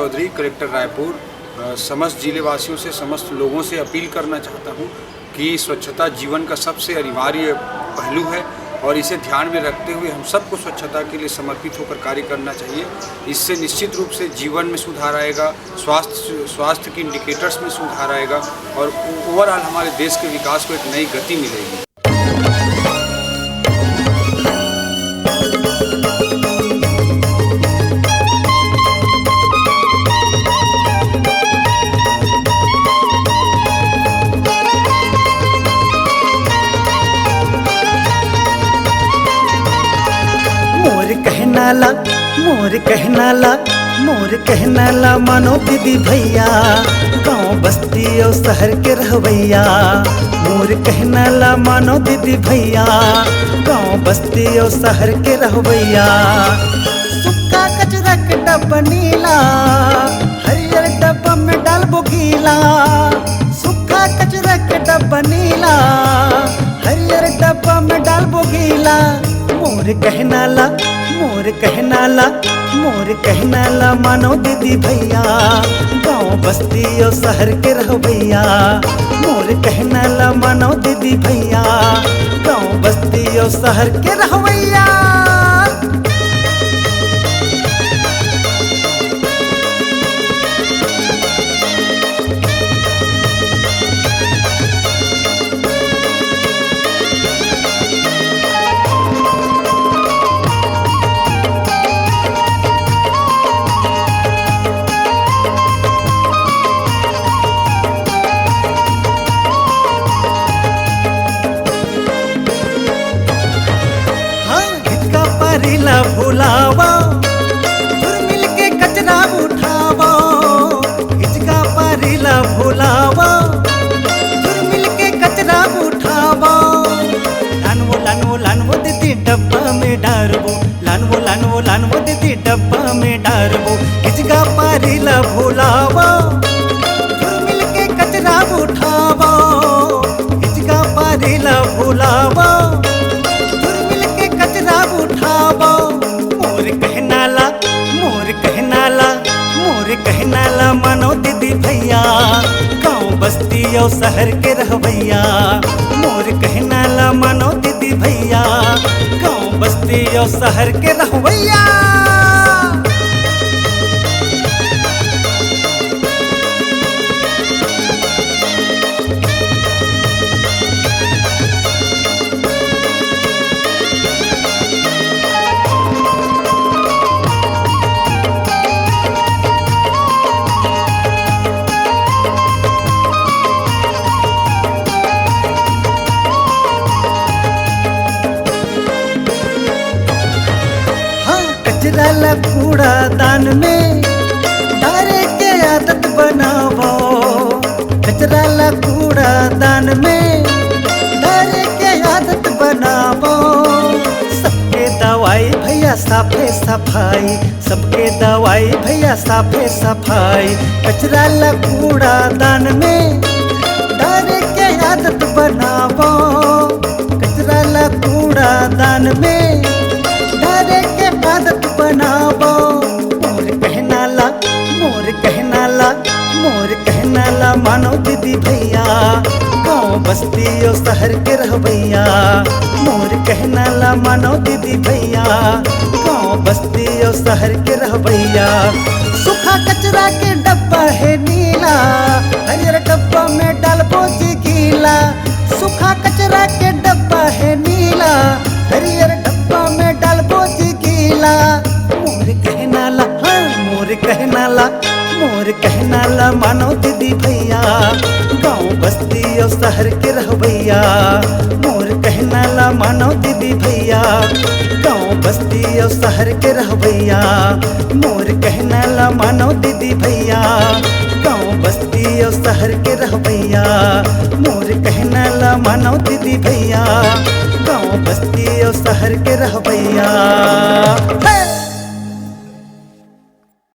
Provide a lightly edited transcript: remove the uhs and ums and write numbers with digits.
Chaudhary, collector Raipur. समस्त जिले वासियों से, समस्त लोगों से अपील करना चाहता हूँ कि स्वच्छता जीवन का सबसे अनिवार्य पहलू है और इसे ध्यान में रखते हुए हम सबको स्वच्छता के लिए समर्पित होकर कार्य करना चाहिए। इससे निश्चित रूप से जीवन में सुधार आएगा, स्वास्थ्य के इंडिकेटर्स में सुधार आएगा और ओवरऑल हमारे देश के विकास को एक नई गति मिलेगी। मोर कहनाला मानो दीदी भैया, गाँव बस्ती और शहर के रहवैया। मोर कहनाला मानो दीदी भैया, गाँव बस्ती और शहर के रहवैया। सूखा कचरा के डब्बा नीला, हरियर डब्बा में डालबो गीला। सूखा कचरा के डब्बा नीला, हरियर डब्बा में डालबो गीला। मोर कहनाला मानो दीदी भैया, गाँव बस्ती और शहर के रहवैया। मोर कहनाला मानो दीदी भैया, गाँव बस्ती और शहर के रहवैया। भुलावा फिर मिल के कचरा उठावा, हिचका पारीला भुलावा फिर मिल के कचरा उठावा। लानवो दीदी डब्बा में डारबो, लानवो दीदी डब्बा में डारबो। हिचका पारीला भुलावा फिर मिल के कचरा उठावा, हिचका पारीला भुलावा फिर मिल के कचरा उठावा। मोर कहनाला मानो दीदी भैया, गाँव बस्ती और शहर के रहवैया। मोर कहनाला मानो दीदी भैया, गाँव बस्ती और शहर के रहवैया। कचरा कूड़ा दान में डारे के आदत बनावो। कचरा कूड़ा दान में डारे के आदत बनावो। सबके दवाई भैया साफे सफाई, सबके दवाई भैया साफे सफाई। कचरा कूड़ा दान में डारे के आदत बनावो। कचरा कूड़ा दान में डारे के आदत बनावो। मोर कहनाला मानो दीदी भैया, गाँव बस्ती और शहर के रहवैया। मोर कहनाला मानो दीदी भैया, गाँव बस्ती और शहर के रहवैया। सूखा कचरा के डब्बा है नीला, हरियर डब्बा में डालबो जी गीला। सूखा कचरा के डब्बा है नीला, हरियर डब्बा में डालबो जी गीला। मोर कहनाला मानो दीदी भैया, गाँव बस्ती और शहर के रहवैया। मोर कहनाला मानो दीदी भैया, गाँव बस्ती और शहर के रहवैया। मोर कहनाला मानो दीदी भैया, गाँव बस्ती और शहर के रहवैया। मोर कहनाला मानो दीदी भैया, गाँव बस्ती और शहर के रहवैया।